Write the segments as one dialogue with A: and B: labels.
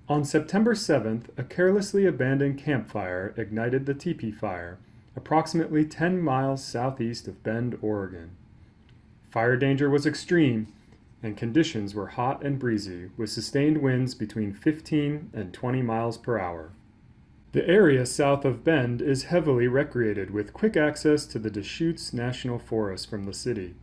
A: On September 7th, a carelessly abandoned campfire ignited the Tepee fire, approximately 10 miles southeast of Bend, Oregon. Fire danger was extreme, and conditions were hot and breezy, with sustained winds between 15 and 20 miles per hour. The area south of Bend is heavily recreated, with quick access to the Deschutes National Forest from the city.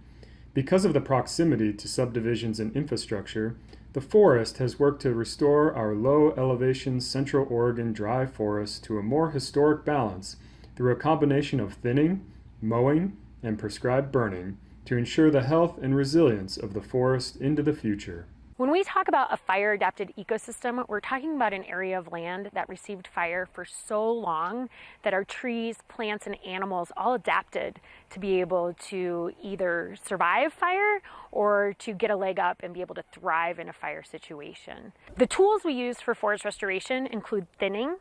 A: Because of the proximity to subdivisions and infrastructure, the forest has worked to restore our low-elevation Central Oregon dry forest to a more historic balance through a combination of thinning, mowing, and prescribed burning to ensure the health and resilience of the forest into the future.
B: When we talk about a fire-adapted ecosystem, we're talking about an area of land that received fire for so long that our trees, plants, and animals all adapted to be able to either survive fire or to get a leg up and be able to thrive in a fire situation. The tools we use for forest restoration include thinning.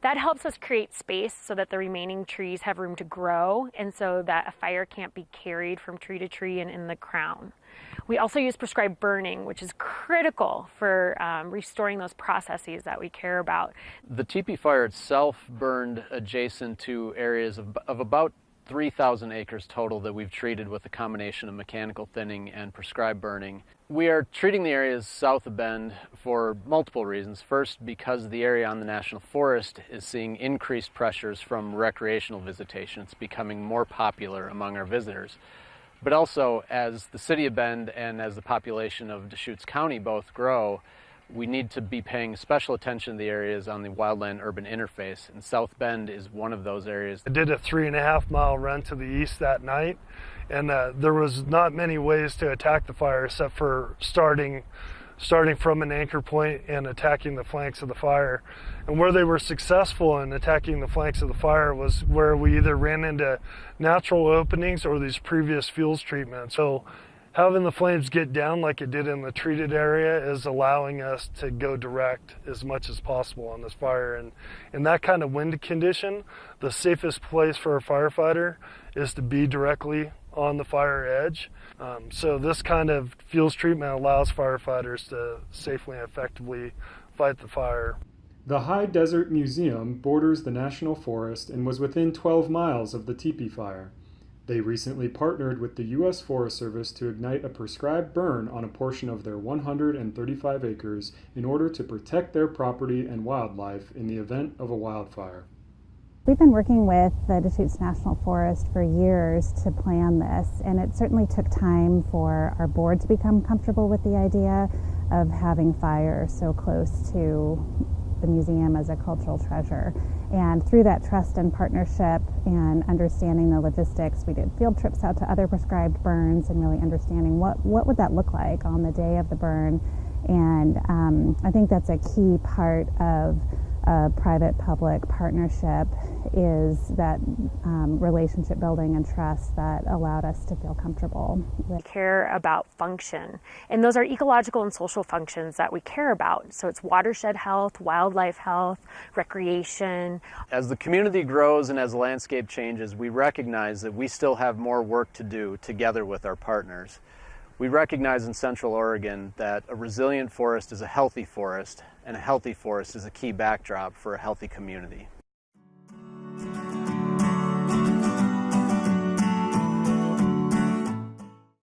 B: That helps us create space so that the remaining trees have room to grow and so that a fire can't be carried from tree to tree and in the crown. We also use prescribed burning, which is critical for restoring those processes that we care about.
C: The Tepee fire itself burned adjacent to areas of about 3,000 acres total that we've treated with a combination of mechanical thinning and prescribed burning. We are treating the areas south of Bend for multiple reasons. First, because the area on the National Forest is seeing increased pressures from recreational visitation. It's becoming more popular among our visitors. But also, as the city of Bend and as the population of Deschutes County both grow, we need to be paying special attention to the areas on the wildland-urban interface, and South Bend is one of those areas.
D: I did a 3.5-mile run to the east that night, and there was not many ways to attack the fire except for starting from an anchor point and attacking the flanks of the fire. And where they were successful in attacking the flanks of the fire was where we either ran into natural openings or these previous fuels treatments. So having the flames get down like it did in the treated area is allowing us to go direct as much as possible on this fire. And in that kind of wind condition, the safest place for a firefighter is to be directly on the fire edge. So this kind of fuels treatment allows firefighters to safely and effectively fight the fire.
A: The High Desert Museum borders the National Forest and was within 12 miles of the Tepee fire. They recently partnered with the U.S. Forest Service to ignite a prescribed burn on a portion of their 135 acres in order to protect their property and wildlife in the event of a wildfire.
E: We've been working with the Deschutes National Forest for years to plan this, and it certainly took time for our board to become comfortable with the idea of having fire so close to the museum as a cultural treasure. And through that trust and partnership and understanding the logistics, we did field trips out to other prescribed burns and really understanding what would that look like on the day of the burn. And I think that's a key part of a private-public partnership, is that relationship building and trust that allowed us to feel comfortable with.
B: We care about function, and those are ecological and social functions that we care about. So it's watershed health, wildlife health, recreation.
C: As the community grows and as the landscape changes, we recognize that we still have more work to do together with our partners. We recognize in Central Oregon that a resilient forest is a healthy forest, and a healthy forest is a key backdrop for a healthy community.